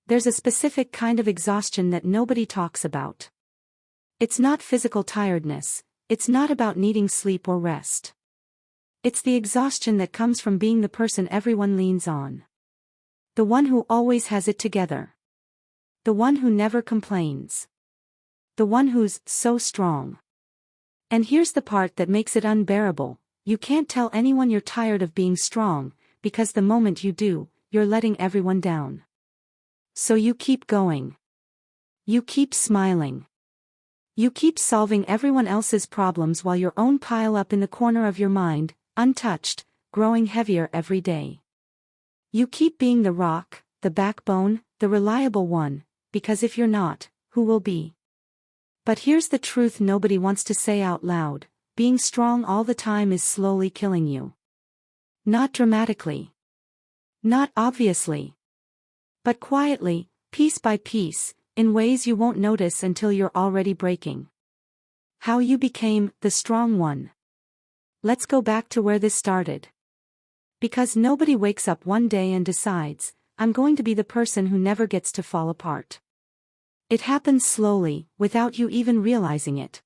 there's a specific kind of exhaustion that nobody talks about. It's not physical tiredness, it's not about needing sleep or rest. It's the exhaustion that comes from being the person everyone leans on. The one who always has it together. The one who never complains. The one who's so strong. And here's the part that makes it unbearable: you can't tell anyone you're tired of being strong, because the moment you do, you're letting everyone down. So you keep going. You keep smiling. You keep solving everyone else's problems while your own pile up in the corner of your mind, untouched, growing heavier every day. You keep being the rock, the backbone, the reliable one, because if you're not, who will be? But here's the truth nobody wants to say out loud: being strong all the time is slowly killing you. Not dramatically. Not obviously. But quietly, piece by piece, in ways you won't notice until you're already breaking. How you became the strong one. Let's go back to where this started. Because nobody wakes up one day and decides, I'm going to be the person who never gets to fall apart. It happens slowly, without you even realizing it.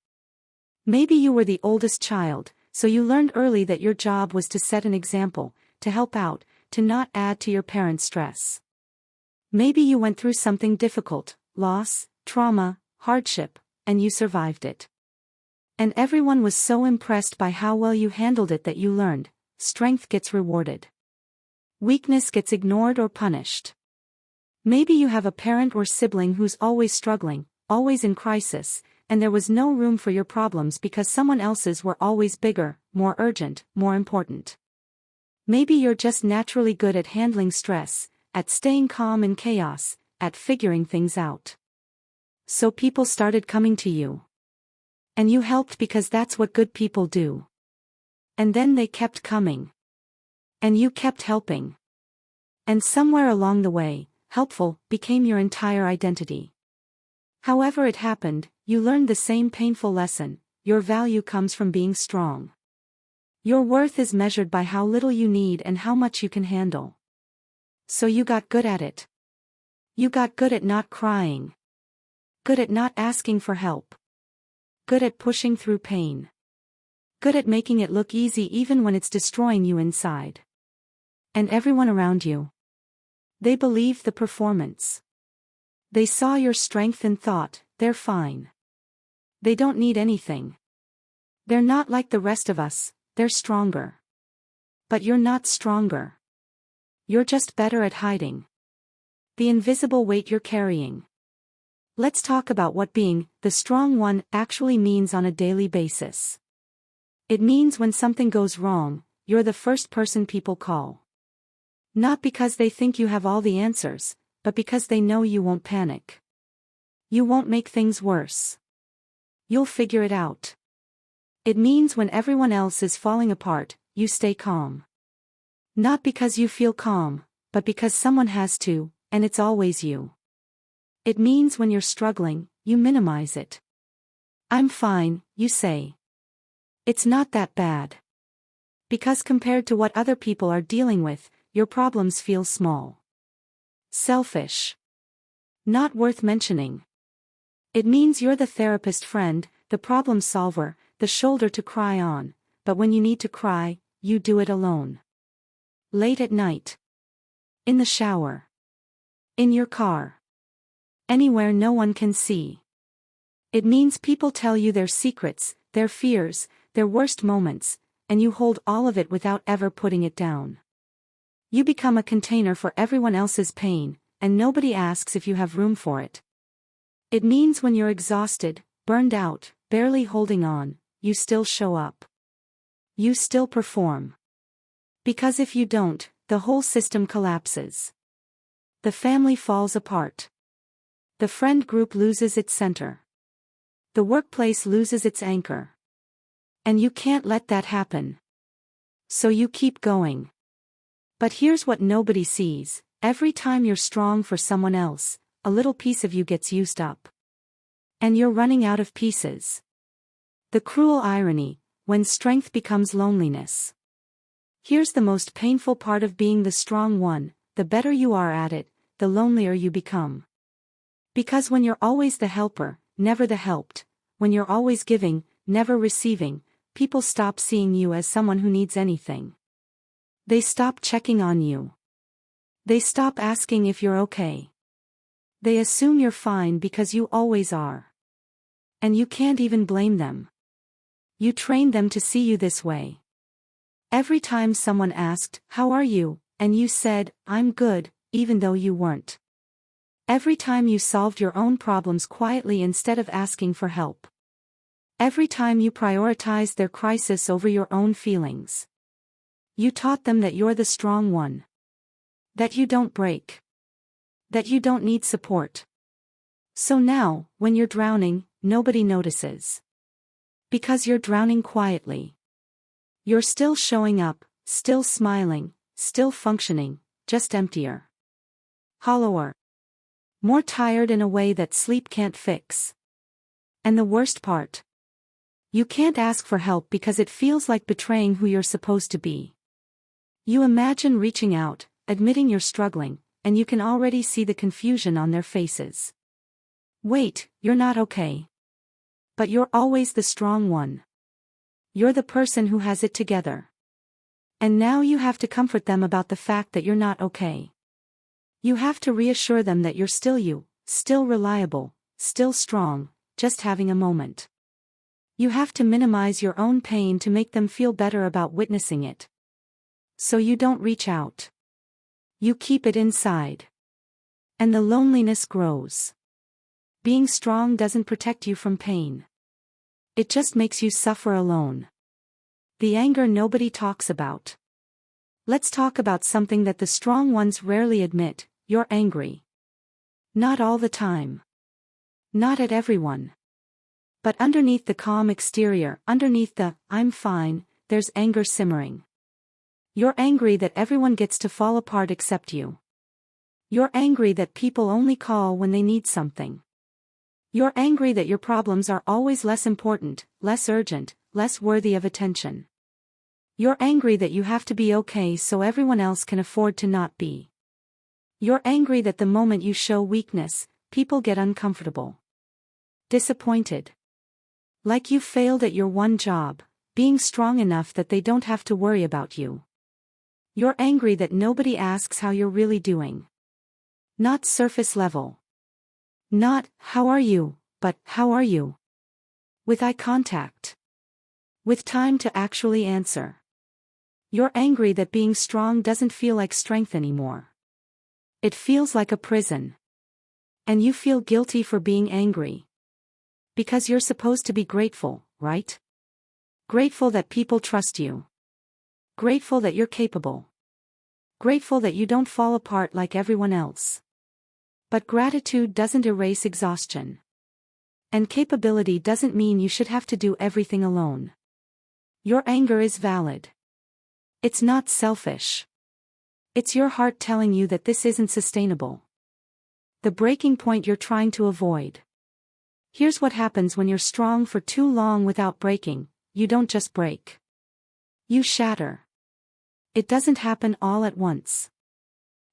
Maybe you were the oldest child, so you learned early that your job was to set an example, to help out, to not add to your parents' stress. Maybe you went through something difficult, loss, trauma, hardship, and you survived it. And everyone was so impressed by how well you handled it that you learned, strength gets rewarded. Weakness gets ignored or punished. Maybe you have a parent or sibling who's always struggling, always in crisis, and there was no room for your problems because someone else's were always bigger, more urgent, more important. Maybe you're just naturally good at handling stress, at staying calm in chaos, at figuring things out. So people started coming to you. And you helped because that's what good people do. And then they kept coming. And you kept helping. And somewhere along the way, helpful became your entire identity. However it happened, you learned the same painful lesson: your value comes from being strong. Your worth is measured by how little you need and how much you can handle. So you got good at it. You got good at not crying. Good at not asking for help. Good at pushing through pain. Good at making it look easy even when it's destroying you inside. And everyone around you. They believed the performance. They saw your strength and thought, they're fine. They don't need anything. They're not like the rest of us, they're stronger. But you're not stronger. You're just better at hiding the invisible weight you're carrying. Let's talk about what being the strong one actually means on a daily basis. It means when something goes wrong, you're the first person people call. Not because they think you have all the answers, but because they know you won't panic. You won't make things worse. You'll figure it out. It means when everyone else is falling apart, you stay calm. Not because you feel calm, but because someone has to, and it's always you. It means when you're struggling, you minimize it. I'm fine, you say. It's not that bad. Because compared to what other people are dealing with, your problems feel small. Selfish. Not worth mentioning. It means you're the therapist friend, the problem solver, the shoulder to cry on, but when you need to cry, you do it alone. Late at night. In the shower. In your car. Anywhere no one can see. It means people tell you their secrets, their fears, their worst moments, and you hold all of it without ever putting it down. You become a container for everyone else's pain, and nobody asks if you have room for it. It means when you're exhausted, burned out, barely holding on, you still show up. You still perform. Because if you don't, the whole system collapses. The family falls apart. The friend group loses its center. The workplace loses its anchor. And you can't let that happen. So you keep going. But here's what nobody sees: every time you're strong for someone else, a little piece of you gets used up. And you're running out of pieces. The cruel irony, when strength becomes loneliness. Here's the most painful part of being the strong one: the better you are at it, the lonelier you become. Because when you're always the helper, never the helped, when you're always giving, never receiving, people stop seeing you as someone who needs anything. They stop checking on you. They stop asking if you're okay. They assume you're fine because you always are. And you can't even blame them. You trained them to see you this way. Every time someone asked, "How are you?" and you said, "I'm good," even though you weren't. Every time you solved your own problems quietly instead of asking for help. Every time you prioritized their crisis over your own feelings. You taught them that you're the strong one. That you don't break. That you don't need support. So now, when you're drowning, nobody notices. Because you're drowning quietly. You're still showing up, still smiling, still functioning, just emptier. Hollower. More tired in a way that sleep can't fix. And the worst part? You can't ask for help because it feels like betraying who you're supposed to be. You imagine reaching out, admitting you're struggling, and you can already see the confusion on their faces. Wait, you're not okay. But you're always the strong one. You're the person who has it together. And now you have to comfort them about the fact that you're not okay. You have to reassure them that you're still you, still reliable, still strong, just having a moment. You have to minimize your own pain to make them feel better about witnessing it. So you don't reach out. You keep it inside. And the loneliness grows. Being strong doesn't protect you from pain. It just makes you suffer alone. The anger nobody talks about. Let's talk about something that the strong ones rarely admit: you're angry. Not all the time. Not at everyone. But underneath the calm exterior, underneath the "I'm fine," there's anger simmering. You're angry that everyone gets to fall apart except you. You're angry that people only call when they need something. You're angry that your problems are always less important, less urgent, less worthy of attention. You're angry that you have to be okay so everyone else can afford to not be. You're angry that the moment you show weakness, people get uncomfortable. Disappointed. Like you failed at your one job, being strong enough that they don't have to worry about you. You're angry that nobody asks how you're really doing. Not surface level. Not, "How are you?" but, "How are you?" With eye contact. With time to actually answer. You're angry that being strong doesn't feel like strength anymore. It feels like a prison. And you feel guilty for being angry. Because you're supposed to be grateful, right? Grateful that people trust you. Grateful that you're capable. Grateful that you don't fall apart like everyone else. But gratitude doesn't erase exhaustion. And capability doesn't mean you should have to do everything alone. Your anger is valid. It's not selfish. It's your heart telling you that this isn't sustainable. The breaking point you're trying to avoid. Here's what happens when you're strong for too long without breaking: you don't just break. You shatter. It doesn't happen all at once.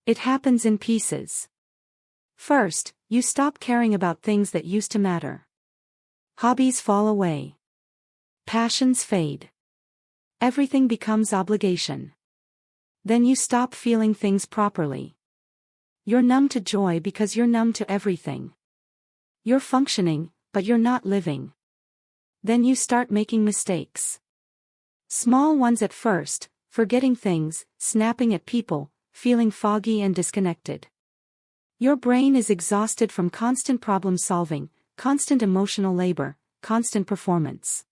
It happens in pieces. First, you stop caring about things that used to matter. Hobbies fall away. Passions fade. Everything becomes obligation. Then you stop feeling things properly. You're numb to joy because you're numb to everything. You're functioning, but you're not living. Then you start making mistakes. Small ones at first, forgetting things, snapping at people, feeling foggy and disconnected. Your brain is exhausted from constant problem solving, constant emotional labor, constant performance.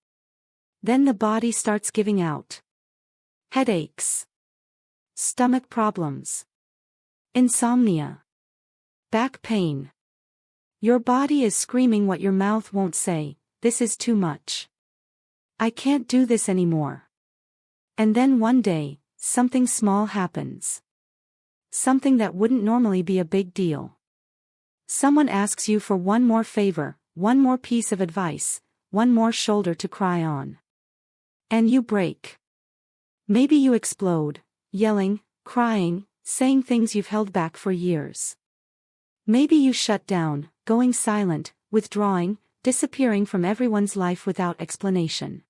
Then the body starts giving out. Headaches. Stomach problems. Insomnia. Back pain. Your body is screaming what your mouth won't say: "This is too much. I can't do this anymore." And then one day, something small happens. Something that wouldn't normally be a big deal. Someone asks you for one more favor, one more piece of advice, one more shoulder to cry on. And you break. Maybe you explode, yelling, crying, saying things you've held back for years. Maybe you shut down, going silent, withdrawing, disappearing from everyone's life without explanation.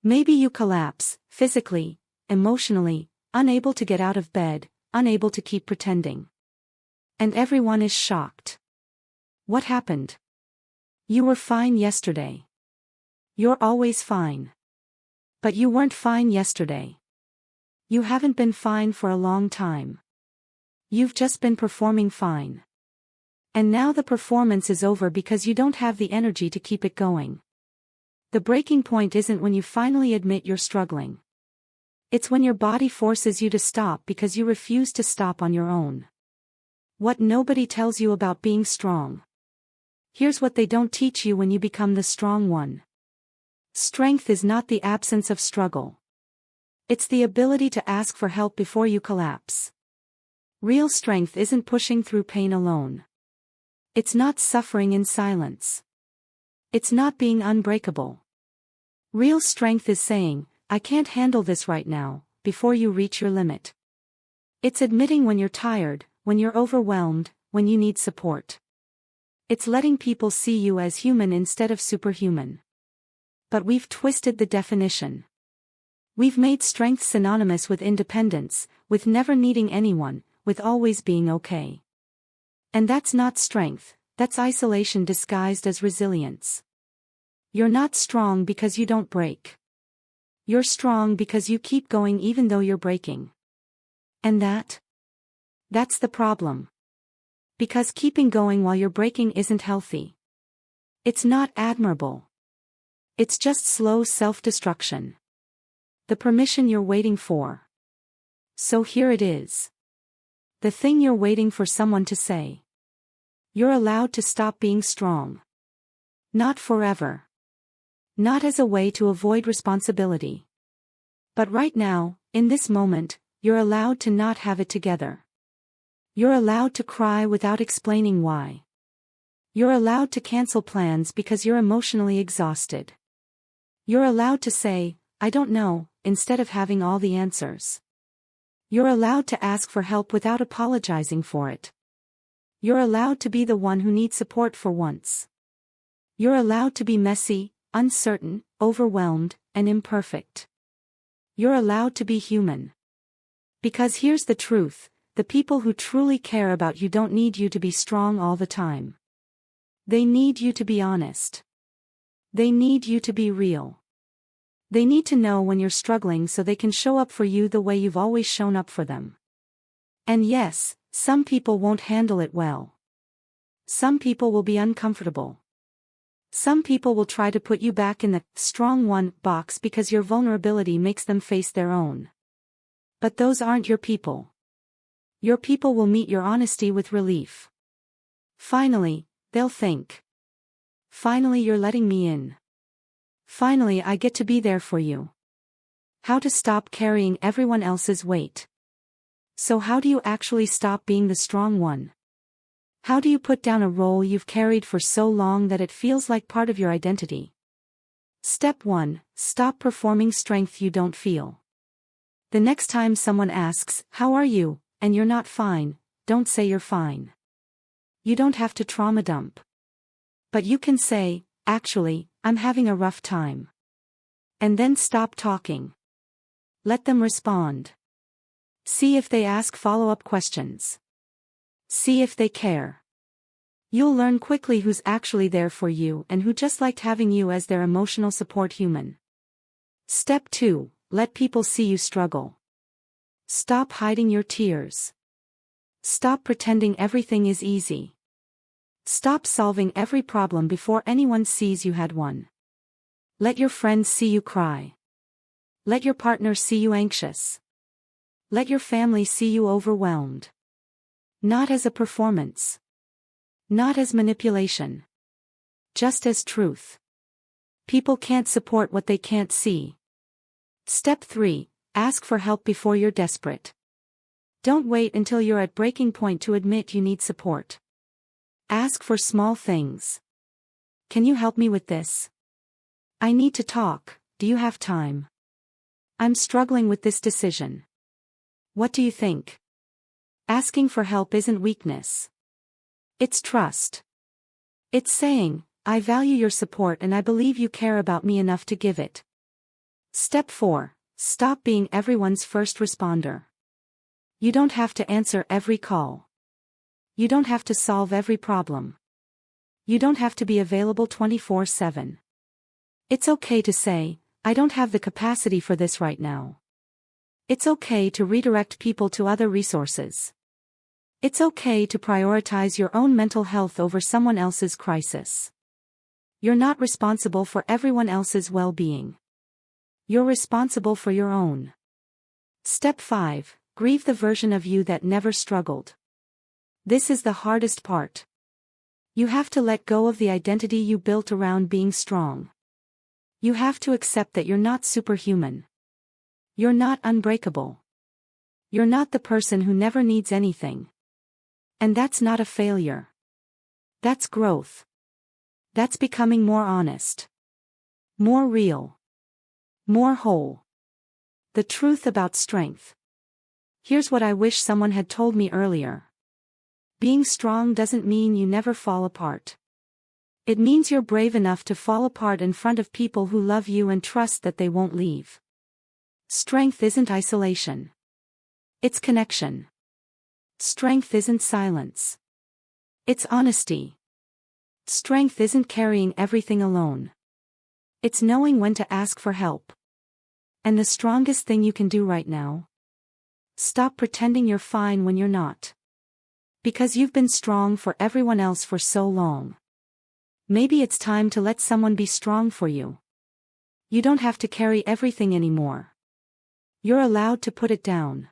Maybe you collapse, physically, emotionally, unable to get out of bed, unable to keep pretending. And everyone is shocked. What happened? You were fine yesterday. You're always fine. But you weren't fine yesterday. You haven't been fine for a long time. You've just been performing fine. And now the performance is over because you don't have the energy to keep it going. The breaking point isn't when you finally admit you're struggling. It's when your body forces you to stop because you refuse to stop on your own. What nobody tells you about being strong. Here's what they don't teach you when you become the strong one. Strength is not the absence of struggle. It's the ability to ask for help before you collapse. Real strength isn't pushing through pain alone. It's not suffering in silence. It's not being unbreakable. Real strength is saying, I can't handle this right now, before you reach your limit. It's admitting when you're tired, when you're overwhelmed, when you need support. It's letting people see you as human instead of superhuman. But we've twisted the definition. We've made strength synonymous with independence, with never needing anyone, with always being okay. And that's not strength, that's isolation disguised as resilience. You're not strong because you don't break. You're strong because you keep going even though you're breaking. And that's the problem. Because keeping going while you're breaking isn't healthy. It's not admirable. It's just slow self-destruction. The permission you're waiting for. So here it is. The thing you're waiting for someone to say. You're allowed to stop being strong. Not forever. Not as a way to avoid responsibility. But right now, in this moment, you're allowed to not have it together. You're allowed to cry without explaining why. You're allowed to cancel plans because you're emotionally exhausted. You're allowed to say, I don't know, instead of having all the answers. You're allowed to ask for help without apologizing for it. You're allowed to be the one who needs support for once. You're allowed to be messy, uncertain, overwhelmed, and imperfect. You're allowed to be human. Because here's the truth, the people who truly care about you don't need you to be strong all the time. They need you to be honest. They need you to be real. They need to know when you're struggling so they can show up for you the way you've always shown up for them. And yes, some people won't handle it well. Some people will be uncomfortable. Some people will try to put you back in the strong one box because your vulnerability makes them face their own. But those aren't your people. Your people will meet your honesty with relief. Finally, they'll think. Finally, you're letting me in. Finally, I get to be there for you. How to stop carrying everyone else's weight. So how do you actually stop being the strong one? How do you put down a role you've carried for so long that it feels like part of your identity? Step 1. Stop performing strength you don't feel. The next time someone asks, how are you, and you're not fine, don't say you're fine. You don't have to trauma dump. But you can say, actually, I'm having a rough time. And then stop talking. Let them respond. See if they ask follow-up questions. See if they care. You'll learn quickly who's actually there for you and who just liked having you as their emotional support human. Step 2. Let people see you struggle. Stop hiding your tears. Stop pretending everything is easy. Stop solving every problem before anyone sees you had one. Let your friends see you cry. Let your partner see you anxious. Let your family see you overwhelmed. Not as a performance. Not as manipulation. Just as truth. People can't support what they can't see. Step 3. Ask for help before you're desperate. Don't wait until you're at breaking point to admit you need support. Ask for small things. Can you help me with this? I need to talk, do you have time? I'm struggling with this decision. What do you think? Asking for help isn't weakness. It's trust. It's saying, I value your support and I believe you care about me enough to give it. Step 4. Stop being everyone's first responder. You don't have to answer every call. You don't have to solve every problem. You don't have to be available 24/7. It's okay to say, I don't have the capacity for this right now. It's okay to redirect people to other resources. It's okay to prioritize your own mental health over someone else's crisis. You're not responsible for everyone else's well-being. You're responsible for your own. Step 5. Grieve the version of you that never struggled. This is the hardest part. You have to let go of the identity you built around being strong. You have to accept that you're not superhuman. You're not unbreakable. You're not the person who never needs anything. And that's not a failure. That's growth. That's becoming more honest. More real. More whole. The truth about strength. Here's what I wish someone had told me earlier. Being strong doesn't mean you never fall apart. It means you're brave enough to fall apart in front of people who love you and trust that they won't leave. Strength isn't isolation. It's connection. Strength isn't silence. It's honesty. Strength isn't carrying everything alone. It's knowing when to ask for help. And the strongest thing you can do right now? Stop pretending you're fine when you're not. Because you've been strong for everyone else for so long. Maybe it's time to let someone be strong for you. You don't have to carry everything anymore. You're allowed to put it down.